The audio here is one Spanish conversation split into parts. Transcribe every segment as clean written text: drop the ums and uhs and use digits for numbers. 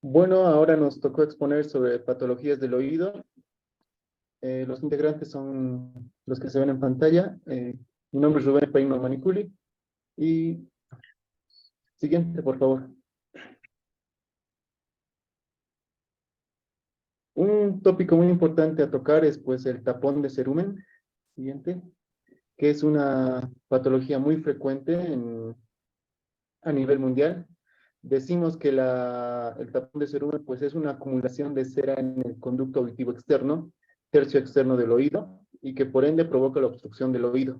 Bueno, ahora nos tocó exponer sobre patologías del oído. Los integrantes son los que se ven en pantalla. Mi nombre es Rubén Paino Maniculi. Y siguiente, por favor. Un tópico muy importante a tocar es pues el tapón de cerumen. Siguiente, que es una patología muy frecuente a nivel mundial. Decimos que el tapón de cerumen pues es una acumulación de cera en el conducto auditivo externo, tercio externo del oído, y que por ende provoca la obstrucción del oído.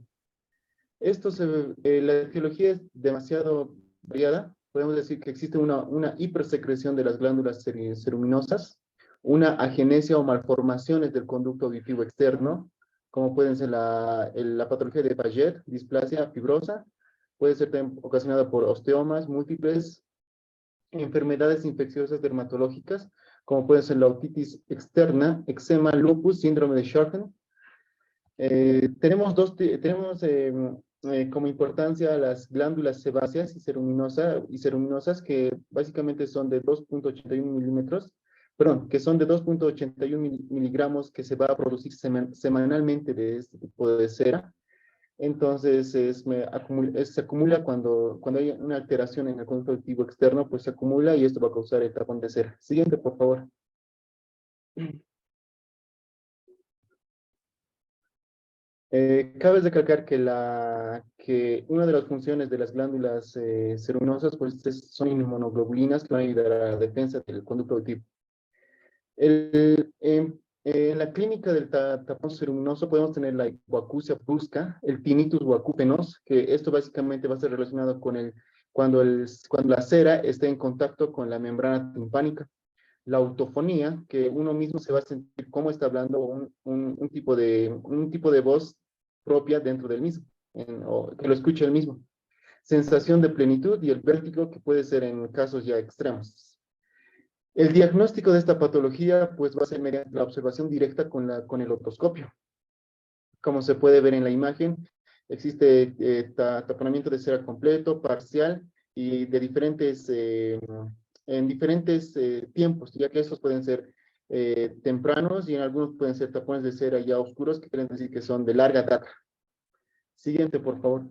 La etiología es demasiado variada. Podemos decir que existe una hipersecreción de las glándulas ceruminosas, una agenesia o malformaciones del conducto auditivo externo, como pueden ser la patología de Paget, displasia fibrosa, puede ser también ocasionada por osteomas múltiples, enfermedades infecciosas dermatológicas, como puede ser la otitis externa, eczema, lupus, síndrome de Sjögren. Tenemos como importancia las glándulas sebáceas y ceruminosas, que básicamente son de 2,81 milímetros, perdón, que son de 2,81 miligramos, que se va a producir semanalmente de este tipo de cera. Entonces, se acumula cuando hay una alteración en el conducto auditivo externo, pues se acumula y esto va a causar el tapón de cera. Siguiente, por favor. Cabe recalcar que una de las funciones de las glándulas ceruminosas pues, son inmunoglobulinas que van a ayudar a la defensa del conducto auditivo. En la clínica del tapón ceruminoso podemos tener la hipoacusia brusca, el tinnitus o acúpenos, que esto básicamente va a ser relacionado con cuando la cera esté en contacto con la membrana timpánica. La autofonía, que uno mismo se va a sentir cómo está hablando un tipo de voz propia dentro del mismo, o que lo escuche el mismo. Sensación de plenitud y el vértigo, que puede ser en casos ya extremos. El diagnóstico de esta patología pues va a ser mediante la observación directa con el otoscopio. Como se puede ver en la imagen, existe taponamiento de cera completo, parcial y en diferentes tiempos, ya que estos pueden ser tempranos y en algunos pueden ser tapones de cera ya oscuros, que quieren decir que son de larga data. Siguiente, por favor.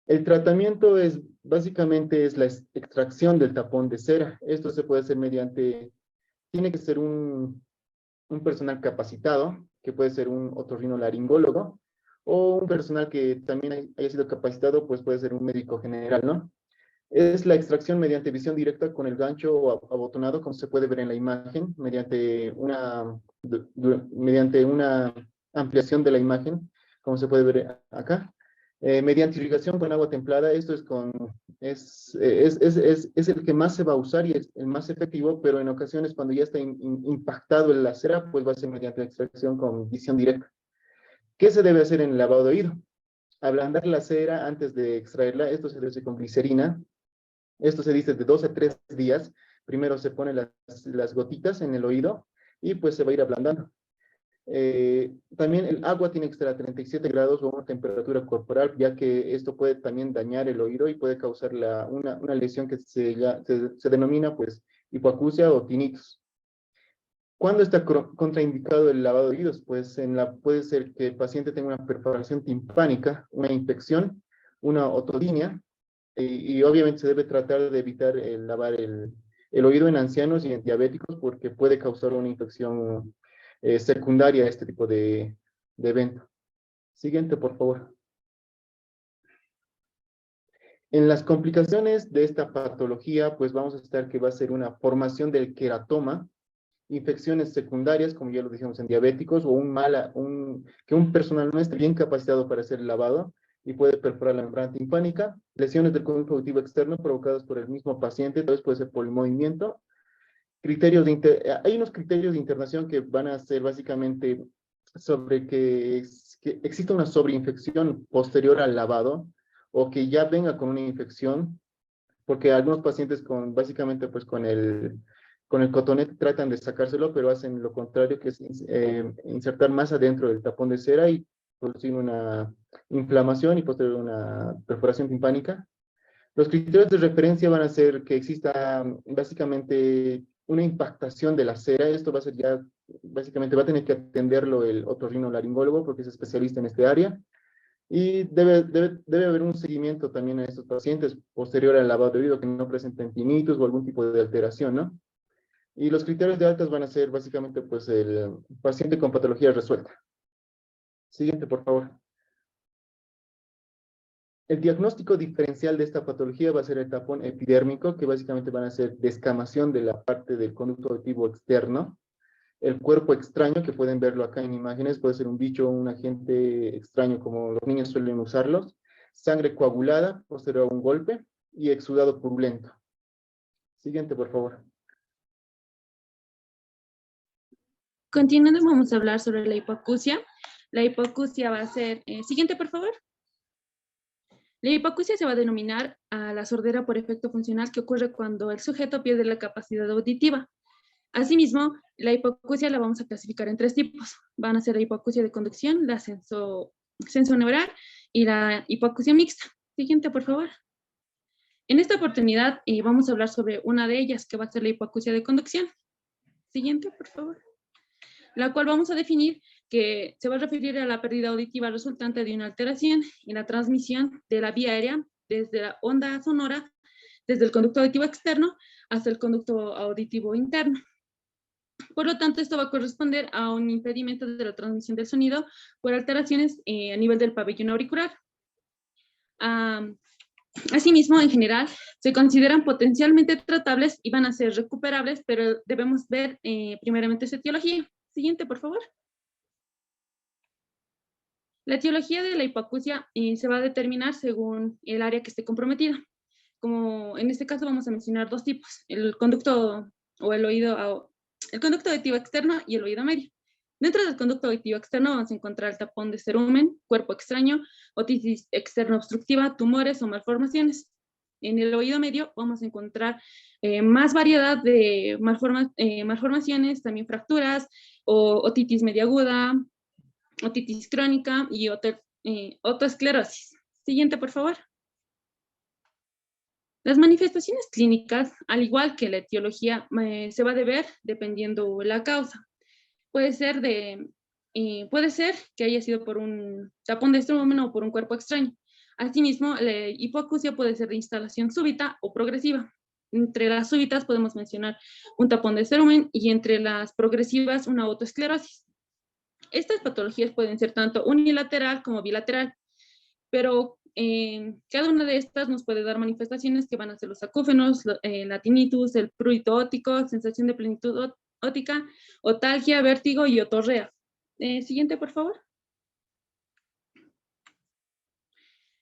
El tratamiento básicamente es la extracción del tapón de cera. Esto se puede hacer tiene que ser un personal capacitado, que puede ser un otorrinolaringólogo, o un personal que también haya sido capacitado, pues puede ser un médico general, ¿no? Es la extracción mediante visión directa con el gancho o abotonado, como se puede ver en la imagen, mediante una ampliación de la imagen, como se puede ver acá. Mediante irrigación con agua templada, esto es el que más se va a usar y es el más efectivo, pero en ocasiones cuando ya está impactado en la cera, pues va a ser mediante la extracción con visión directa. ¿Qué se debe hacer en el lavado de oído? Ablandar la cera antes de extraerla. Esto se debe hacer con glicerina. Esto se dice de 2 a 3 días. Primero se ponen las gotitas en el oído y pues se va a ir ablandando. También el agua tiene que estar a 37 grados o una temperatura corporal, ya que esto puede también dañar el oído y puede causar una lesión que se denomina pues hipoacusia o tinnitus. ¿Cuándo está contraindicado el lavado de oídos? Pues puede ser que el paciente tenga una perforación timpánica, una infección, una otodinia, y obviamente se debe tratar de evitar lavar el oído en ancianos y en diabéticos, porque puede causar una infección secundaria a este tipo de evento. Siguiente, por favor. En las complicaciones de esta patología, pues vamos a estar que va a ser una formación del queratoma, infecciones secundarias, como ya lo dijimos en diabéticos, o que un personal no esté bien capacitado para hacer el lavado y puede perforar la membrana timpánica, lesiones del conducto auditivo externo provocadas por el mismo paciente, entonces puede ser por el movimiento. Hay unos criterios de internación que van a ser básicamente sobre que exista una sobreinfección posterior al lavado o que ya venga con una infección, porque algunos pacientes básicamente pues con el cotonete tratan de sacárselo, pero hacen lo contrario, que es insertar más adentro del tapón de cera y producir una inflamación y posterior una perforación timpánica. Los criterios de referencia van a ser que exista básicamente una impactación de la cera. Esto va a ser ya, básicamente va a tener que atenderlo el otorrinolaringólogo porque es especialista en este área. Y debe haber un seguimiento también a estos pacientes posterior al lavado de oído que no presenten tinnitus o algún tipo de alteración, ¿no? Y los criterios de altas van a ser básicamente pues el paciente con patología resuelta. Siguiente, por favor. El diagnóstico diferencial de esta patología va a ser el tapón epidérmico, que básicamente van a ser descamación de la parte del conducto auditivo externo. El cuerpo extraño, que pueden verlo acá en imágenes, puede ser un bicho o un agente extraño como los niños suelen usarlos. Sangre coagulada, posterior a un golpe, y exudado purulento. Siguiente, por favor. Continuando, vamos a hablar sobre la hipoacusia. La hipoacusia va a ser... siguiente, por favor. La hipoacusia se va a denominar a la sordera por efecto funcional que ocurre cuando el sujeto pierde la capacidad auditiva. Asimismo, la hipoacusia la vamos a clasificar en 3 tipos. Van a ser la hipoacusia de conducción, la sensorineural y la hipoacusia mixta. Siguiente, por favor. En esta oportunidad vamos a hablar sobre una de ellas, que va a ser la hipoacusia de conducción. Siguiente, por favor. La cual vamos a definir que se va a referir a la pérdida auditiva resultante de una alteración en la transmisión de la vía aérea desde la onda sonora, desde el conducto auditivo externo hasta el conducto auditivo interno. Por lo tanto, esto va a corresponder a un impedimento de la transmisión del sonido por alteraciones a nivel del pabellón auricular. Asimismo, en general, se consideran potencialmente tratables y van a ser recuperables, pero debemos ver primeramente su etiología. Siguiente, por favor. La etiología de la hipoacusia se va a determinar según el área que esté comprometida. Como en este caso vamos a mencionar 2 tipos, el conducto o el conducto auditivo externo y el oído medio. Dentro del conducto auditivo externo vamos a encontrar el tapón de cerumen, cuerpo extraño, otitis externa obstructiva, tumores o malformaciones. En el oído medio vamos a encontrar más variedad de malformaciones, también fracturas, o otitis media aguda, otitis crónica y otoesclerosis. Siguiente, por favor. Las manifestaciones clínicas, al igual que la etiología, se va a deber dependiendo la causa. Puede ser que haya sido por un tapón de cerumen o por un cuerpo extraño. Asimismo, la hipoacusia puede ser de instalación súbita o progresiva. Entre las súbitas podemos mencionar un tapón de cerumen y entre las progresivas una otoesclerosis. Estas patologías pueden ser tanto unilateral como bilateral, pero cada una de estas nos puede dar manifestaciones que van a ser los acúfenos, la tinnitus, el prurito óptico, sensación de plenitud óptica, otalgia, vértigo y otorrea. Siguiente, por favor.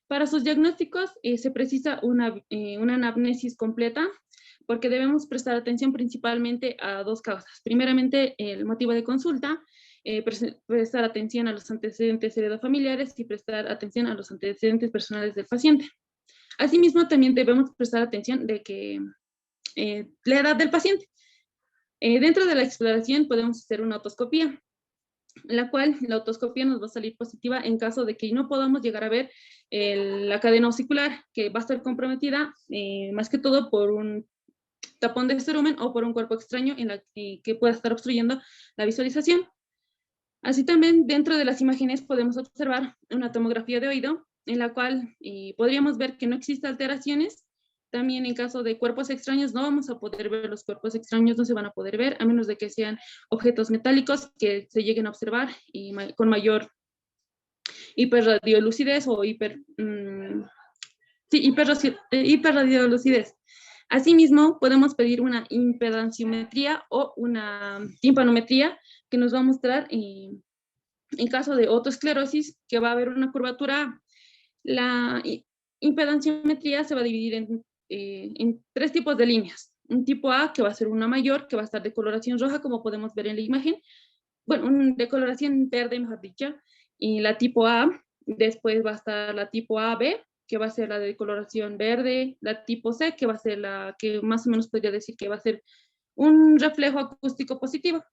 Para sus diagnósticos se precisa una anamnesis completa, porque debemos prestar atención principalmente a 2 causas. Primeramente, el motivo de consulta, prestar atención a los antecedentes heredofamiliares y prestar atención a los antecedentes personales del paciente. Asimismo, también debemos prestar atención de que la edad del paciente. Dentro de la exploración podemos hacer una otoscopía, la cual la otoscopía nos va a salir positiva en caso de que no podamos llegar a ver la cadena osicular, que va a estar comprometida más que todo por un tapón de cerumen o por un cuerpo extraño que pueda estar obstruyendo la visualización. Así también dentro de las imágenes podemos observar una tomografía de oído en la cual podríamos ver que no existen alteraciones. También en caso de cuerpos extraños no vamos a poder ver los cuerpos extraños, no se van a poder ver a menos de que sean objetos metálicos que se lleguen a observar y con mayor hiperradiolucidez o hiperradiolucidez. Asimismo, podemos pedir una impedanciometría o una timpanometría que nos va a mostrar en caso de otoesclerosis que va a haber una curvatura. La impedanciometría se va a dividir en 3 tipos de líneas. Un tipo A, que va a ser una mayor, que va a estar de coloración roja, como podemos ver en la imagen. Bueno, de coloración verde, mejor dicho. Y la tipo A, después va a estar la tipo AB, que va a ser la de coloración verde, la tipo C, que va a ser la que más o menos podría decir que va a ser un reflejo acústico positivo.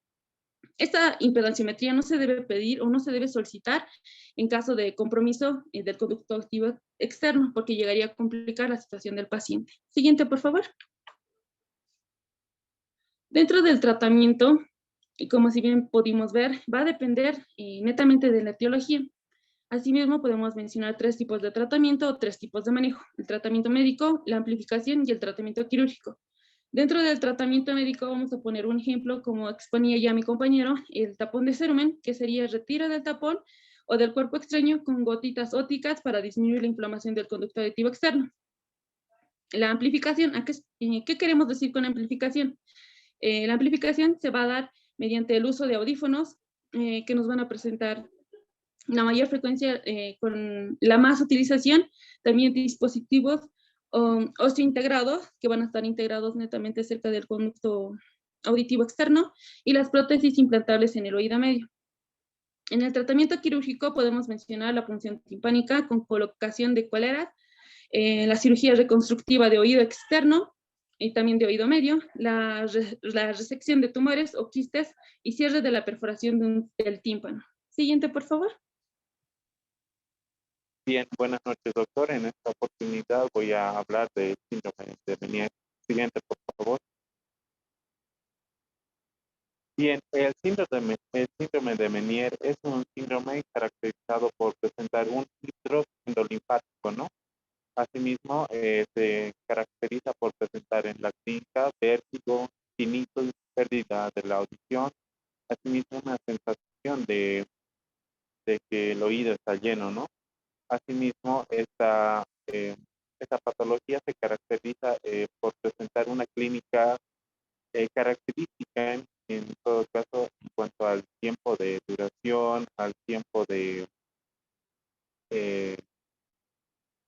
Esta impedanciometría no se debe pedir o no se debe solicitar en caso de compromiso del conducto auditivo externo, porque llegaría a complicar la situación del paciente. Siguiente, por favor. Dentro del tratamiento, y como si bien pudimos ver, va a depender netamente de la etiología. Asimismo, podemos mencionar tres tipos de tratamiento o tres tipos de manejo: el tratamiento médico, la amplificación y el tratamiento quirúrgico. Dentro del tratamiento médico vamos a poner un ejemplo, como exponía ya mi compañero, el tapón de cerumen, que sería el retiro del tapón o del cuerpo extraño con gotitas ópticas para disminuir la inflamación del conducto auditivo externo. La amplificación, ¿qué queremos decir con amplificación? La amplificación se va a dar mediante el uso de audífonos que nos van a presentar la mayor frecuencia con la más utilización, también dispositivos osteointegrados que van a estar integrados netamente cerca del conducto auditivo externo y las prótesis implantables en el oído medio. En el tratamiento quirúrgico podemos mencionar la punción timpánica con colocación de coleras, la cirugía reconstructiva de oído externo y también de oído medio, la resección de tumores o quistes y cierre de la perforación del tímpano. Siguiente, por favor. Bien, buenas noches, doctor. En esta oportunidad voy a hablar del síndrome de Meniere. Siguiente, por favor. Bien, el síndrome de Meniere es un síndrome caracterizado por presentar un hidrógeno linfático, ¿no? Asimismo, se caracteriza por presentar en la clínica vértigo, tinnitus, pérdida de la audición, asimismo una sensación de que el oído está lleno, ¿no? Asimismo, esta patología se caracteriza por presentar una clínica característica en todo caso en cuanto al tiempo de duración, al tiempo eh,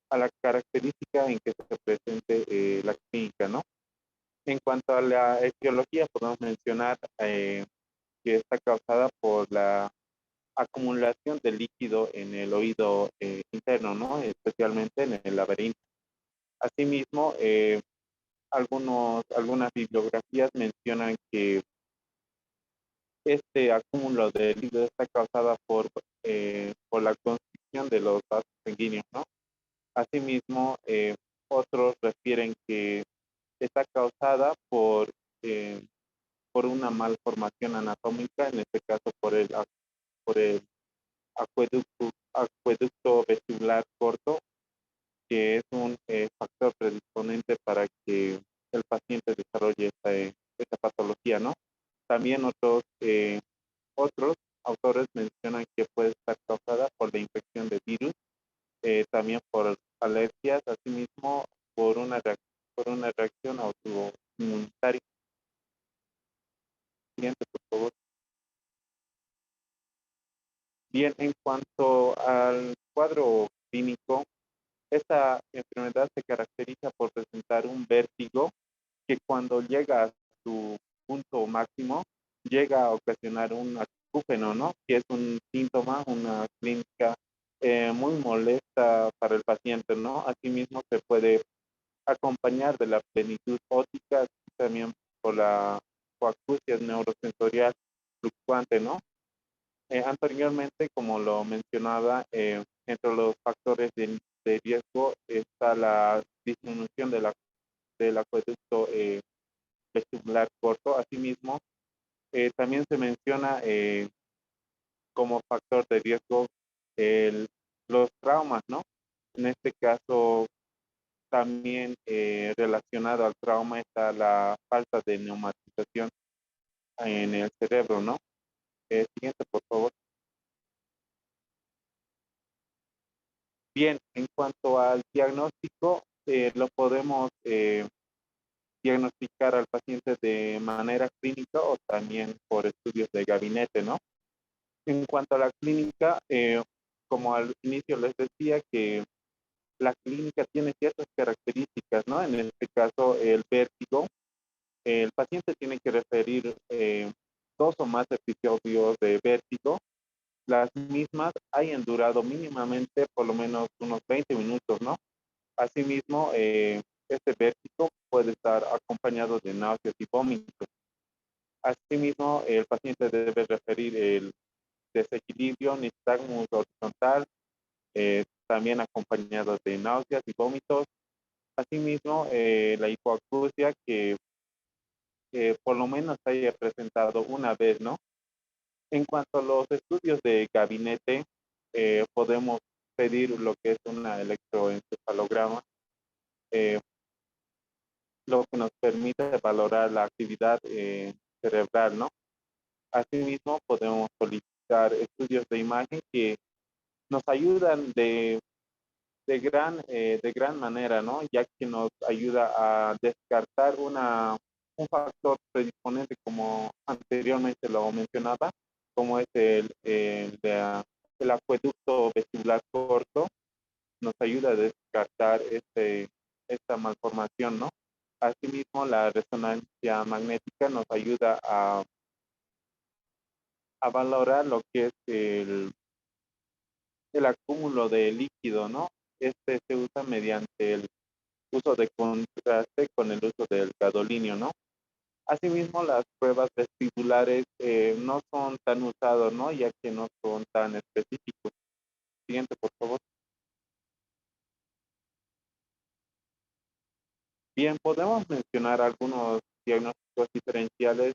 a la característica en que se presente la clínica, ¿no? En cuanto a la etiología, podemos mencionar que está causada por la acumulación de líquido en el oído interno, ¿no? Especialmente en el laberinto. Asimismo, algunas bibliografías mencionan que este acúmulo de líquido está causada por la constricción de los vasos sanguíneos, ¿no? Asimismo, otros refieren que está causada por una malformación anatómica, en este caso por el acueducto vestibular corto, que es un factor predisponente para que el paciente desarrolle esta patología, ¿no? También otros autores mencionan que puede estar causada por la infección de virus, también por alergias, asimismo por una reacción autoinmunitaria. Siguiente, por favor. Bien, en cuanto al cuadro clínico, esta enfermedad se caracteriza por presentar un vértigo que cuando llega a su punto máximo, llega a ocasionar un acúfeno, ¿no? Que es un síntoma, una clínica muy molesta para el paciente, ¿no? Asimismo, se puede acompañar de la plenitud óptica, también por la coacusia neurosensorial fluctuante, ¿no? Anteriormente, como lo mencionaba, entre los factores de riesgo está la disminución del acueducto vestibular corto. Asimismo, también se menciona como factor de riesgo los traumas, ¿no? En este caso, también relacionado al trauma está la falta de neumatización en el cerebro, ¿no? Siguiente, por favor. Bien, en cuanto al diagnóstico, lo podemos diagnosticar al paciente de manera clínica o también por estudios de gabinete, ¿no? En cuanto a la clínica, como al inicio les decía que la clínica tiene ciertas características, ¿no? En este caso, el vértigo, el paciente tiene que referir 2 o más episodios de vértigo. Las mismas hayan durado mínimamente por lo menos unos 20 minutos, ¿no? Asimismo, este vértigo puede estar acompañado de náuseas y vómitos. Asimismo, el paciente debe referir el desequilibrio nistagmus horizontal, también acompañado de náuseas y vómitos. Asimismo, la hipoacusia que por lo menos se haya presentado una vez, ¿no? En cuanto a los estudios de gabinete, podemos pedir lo que es una electroencefalograma, eh, lo que nos permite valorar la actividad cerebral, ¿no? Asimismo, podemos solicitar estudios de imagen que nos ayudan de gran manera, ¿no? Ya que nos ayuda a descartar un factor predisponente, como anteriormente lo mencionaba, como es el acueducto vestibular corto, nos ayuda a descartar esta malformación, ¿no? Asimismo, la resonancia magnética nos ayuda a valorar lo que es el acúmulo de líquido, ¿no? Este se usa mediante el uso de contraste con el uso del gadolinio, ¿no? Asimismo, las pruebas vestibulares no son tan usadas, ¿no? Ya que no son tan específicos. Siguiente, por favor. Bien, podemos mencionar algunos diagnósticos diferenciales,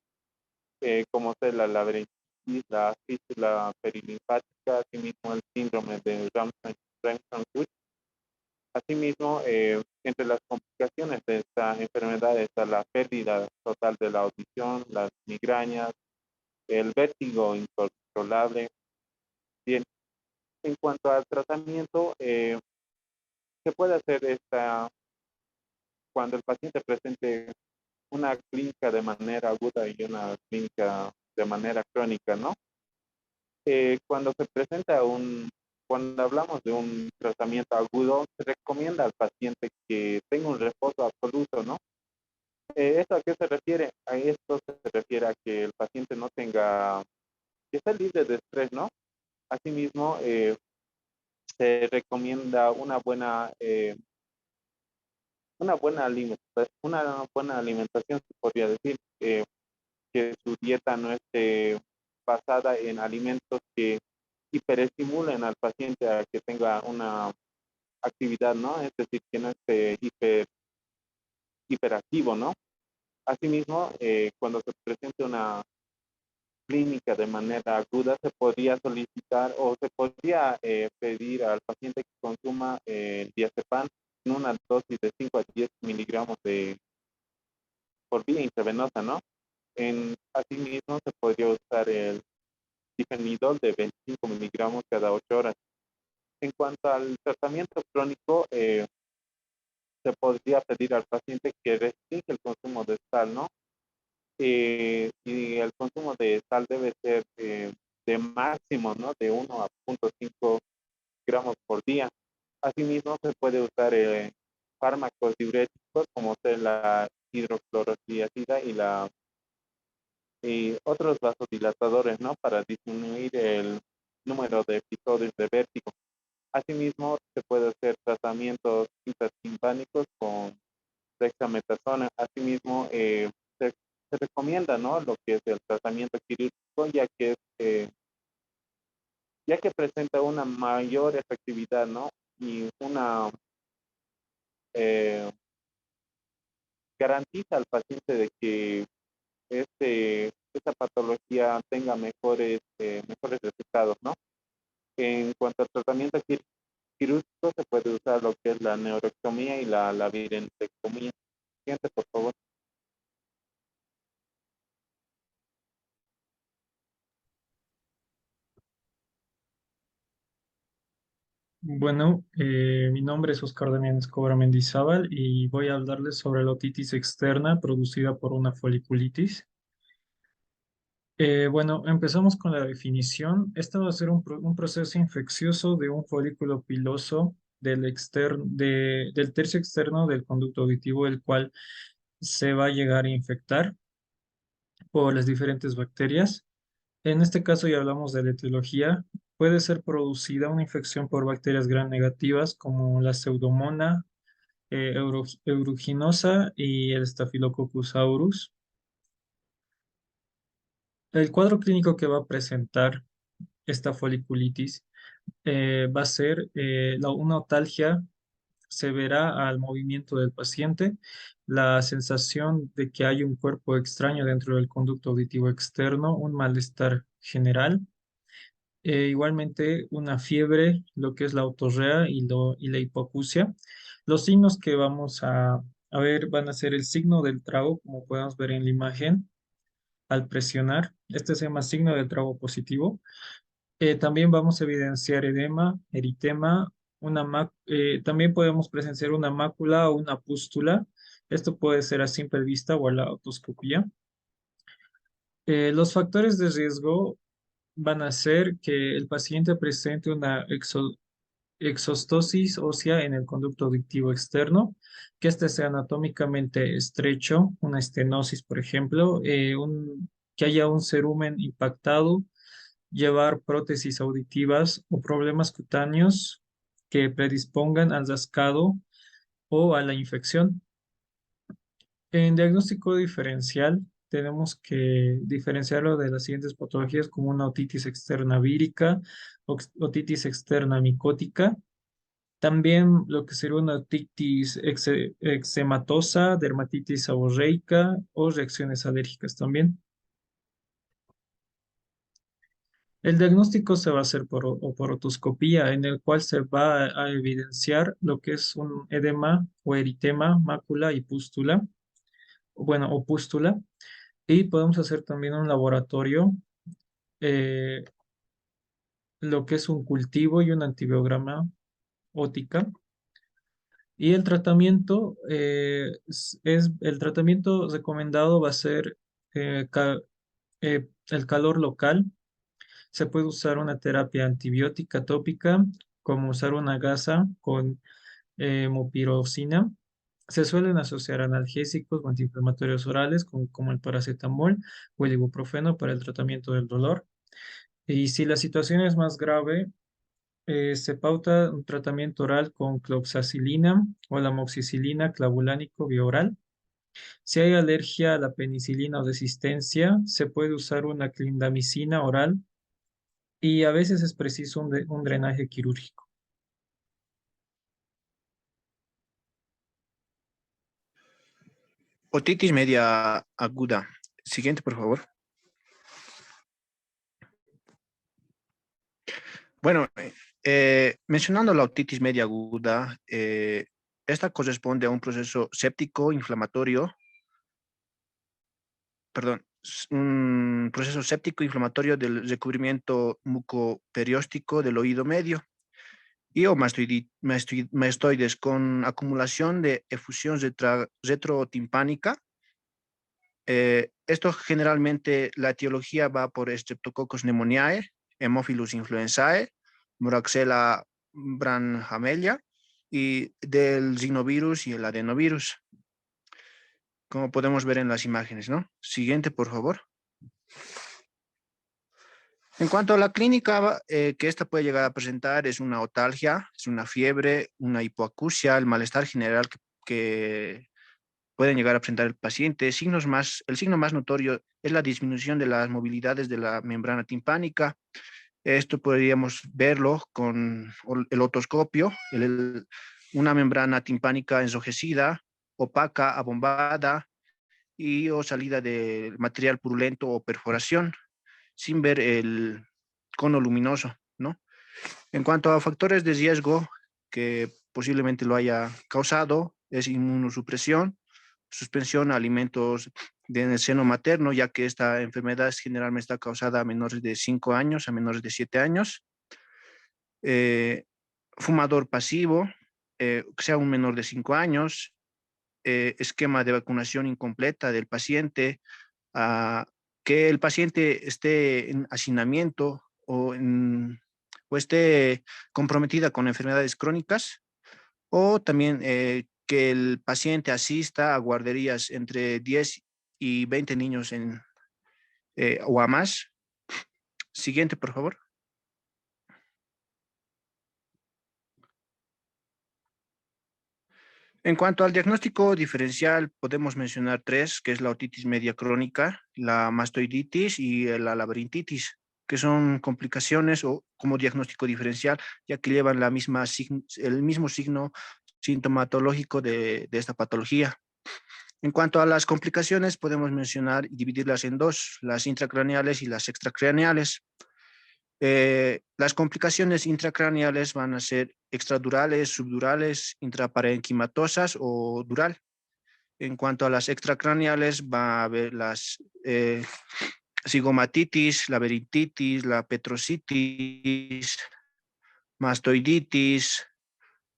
como ser la laberintitis, la fístula perilinfática, asimismo el síndrome de Ramsay-Cook. Asimismo, entre las complicaciones de esta enfermedad está la pérdida total de la audición, las migrañas, el vértigo incontrolable. Bien, en cuanto al tratamiento, se puede hacer cuando el paciente presente una clínica de manera aguda y una clínica de manera crónica, ¿no? Cuando se presenta cuando hablamos de un tratamiento agudo, se recomienda al paciente que tenga un reposo absoluto, ¿no? ¿Esto a qué se refiere? A esto se refiere a que el paciente no tenga, que esté libre de estrés, ¿no? Asimismo, se recomienda una buena alimentación, se podría decir, que su dieta no esté basada en alimentos que hiperestimulen al paciente a que tenga una actividad, ¿no? Es decir, que no esté hiperactivo, ¿no? Asimismo, cuando se presente una clínica de manera aguda, se podría solicitar o se podría pedir al paciente que consuma el diazepam en una dosis de 5 a 10 miligramos por vía intravenosa, ¿no? Asimismo, se podría usar el difenidol de 25 miligramos cada 8 horas. En cuanto al tratamiento crónico, se podría pedir al paciente que restringe el consumo de sal, ¿no? Y el consumo de sal debe ser de máximo, ¿no? De 1 a 0.5 gramos por día. Asimismo, se puede usar fármacos diuréticos como ser la hidroclorothiazida y otros vasodilatadores, ¿no? Para disminuir el número de episodios de vértigo. Asimismo, se puede hacer tratamientos intratimpánicos con dexametasona. Asimismo, se recomienda, ¿no? Lo que es el tratamiento quirúrgico, ya que presenta una mayor efectividad, ¿no? Y eh, garantiza al paciente de que esta patología tenga mejores resultados, ¿no? En cuanto al tratamiento quirúrgico, se puede usar lo que es la neuroectomía y la labirinectomía. Siguiente, por favor. Bueno, mi nombre es Oscar Damián Escobar Mendizábal y voy a hablarles sobre la otitis externa producida por una foliculitis. Bueno, empezamos con la definición. Esta va a ser un proceso infeccioso de un folículo piloso del tercio externo del conducto auditivo, el cual se va a llegar a infectar por las diferentes bacterias. En este caso ya hablamos de la etiología. Puede ser producida una infección por bacterias gram negativas como la Pseudomonas aeruginosa y el Staphylococcus aureus. El cuadro clínico que va a presentar esta foliculitis va a ser una otalgia se verá al movimiento del paciente, la sensación de que hay un cuerpo extraño dentro del conducto auditivo externo, un malestar general, igualmente una fiebre, lo que es la otorrea y la hipoacusia. Los signos que vamos a ver van a ser el signo del trago, como podemos ver en la imagen, al presionar. Este se llama signo del trago positivo. También vamos a evidenciar edema, eritema, también podemos presenciar una mácula o una pústula. Esto puede ser a simple vista o a la otoscopía. Los factores de riesgo van a ser que el paciente presente una exostosis ósea en el conducto auditivo externo, que este sea anatómicamente estrecho, una estenosis, por ejemplo, que haya un cerumen impactado, llevar prótesis auditivas o problemas cutáneos que predispongan al rascado o a la infección. En diagnóstico diferencial, tenemos que diferenciarlo de las siguientes patologías como una otitis externa vírica, otitis externa micótica, también lo que sería una otitis eczematosa, dermatitis seborreica o reacciones alérgicas también. El diagnóstico se va a hacer por otoscopía, en el cual se va a evidenciar lo que es un edema o eritema, mácula y pústula, bueno, o pústula. Y podemos hacer también un laboratorio, eh, lo que es un cultivo y un antibiograma ótica. Y el tratamiento, el tratamiento recomendado va a ser el calor local. Se puede usar una terapia antibiótica tópica, como usar una gasa con mupirocina. Se suelen asociar analgésicos o antiinflamatorios orales, como el paracetamol o el ibuprofeno para el tratamiento del dolor. Y si la situación es más grave, se pauta un tratamiento oral con cloxacilina o la amoxicilina clavulánico bioral. Si hay alergia a la penicilina o resistencia, se puede usar una clindamicina oral y a veces es preciso un drenaje quirúrgico. Otitis media aguda. Siguiente, por favor. Bueno, mencionando la otitis media aguda, esta corresponde a un proceso séptico inflamatorio, perdón, un proceso séptico inflamatorio del recubrimiento mucoperióstico del oído medio y o mastoides con acumulación de efusión retrotimpánica. Esto generalmente, la etiología va por Streptococcus pneumoniae, Haemophilus influenzae, Moraxella branhamelia y del rinovirus y el adenovirus, como podemos ver en las imágenes, ¿no? Siguiente, por favor. En cuanto a la clínica que esta puede llegar a presentar, es una otalgia, es una fiebre, una hipoacusia, el malestar general que pueden llegar a presentar el paciente. El signo más notorio es la disminución de las movilidades de la membrana timpánica. Esto podríamos verlo con el otoscopio, una membrana timpánica enrojecida, opaca, abombada y o salida de material purulento o perforación, sin ver el cono luminoso, ¿no? En cuanto a factores de riesgo que posiblemente lo haya causado, es inmunosupresión, suspensión a alimentos en el seno materno, ya que esta enfermedad generalmente está causada a menores de 5 años, a menores de 7 años. Fumador pasivo, que sea un menor de 5 años, esquema de vacunación incompleta del paciente, que el paciente esté en hacinamiento o esté comprometida con enfermedades crónicas, o también que el paciente asista a guarderías entre 10 y 20 niños o a más. Siguiente, por favor. En cuanto al diagnóstico diferencial, podemos mencionar tres, que es la otitis media crónica, la mastoiditis y la laberintitis, que son complicaciones o como diagnóstico diferencial, ya que llevan el mismo signo sintomatológico de esta patología. En cuanto a las complicaciones, podemos mencionar y dividirlas en dos, las intracraneales y las extracraneales. Las complicaciones intracraneales van a ser extradurales, subdurales, intraparenquimatosas o dural. En cuanto a las extracraneales, va a haber las zigomatitis, laberintitis, la petrositis, mastoiditis,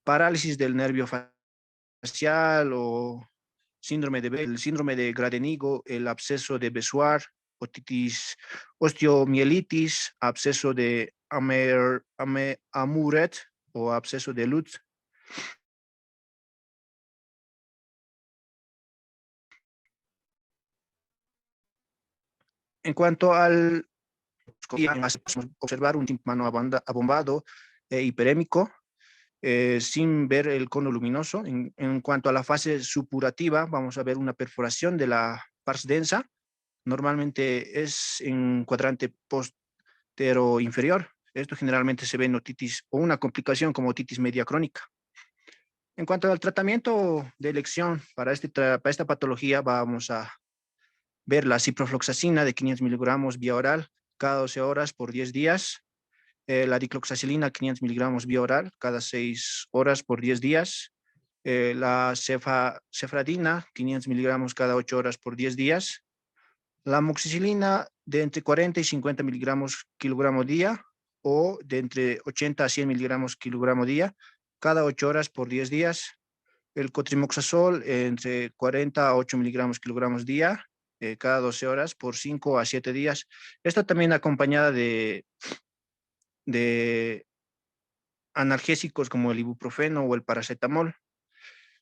parálisis del nervio facial o el síndrome de Gradenigo, el absceso de Bessoir, otitis, osteomielitis, absceso de Amuret o absceso de Lutz. En cuanto al observar un tímpano abombado e hiperémico, sin ver el cono luminoso. En cuanto a la fase supurativa, vamos a ver una perforación de la pars densa. Normalmente es en cuadrante postero inferior. Esto generalmente se ve en otitis o una complicación como otitis media crónica. En cuanto al tratamiento de elección para esta patología, vamos a ver la ciprofloxacina de 500 miligramos vía oral cada 12 horas por 10 días, la dicloxacilina 500 miligramos vía oral cada 6 horas por 10 días, la cefradina 500 miligramos cada 8 horas por 10 días, la amoxicilina de entre 40 y 50 miligramos kilogramo día o de entre 80 a 100 miligramos kilogramo día cada 8 horas por 10 días, el cotrimoxazol entre 40 a 8 miligramos kilogramos día cada 12 horas por 5 a 7 días. Esto también acompañada de analgésicos como el ibuprofeno o el paracetamol.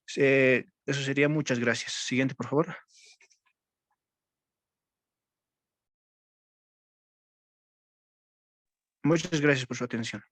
Eso sería. Muchas gracias. Siguiente, por favor. Muchas gracias por su atención.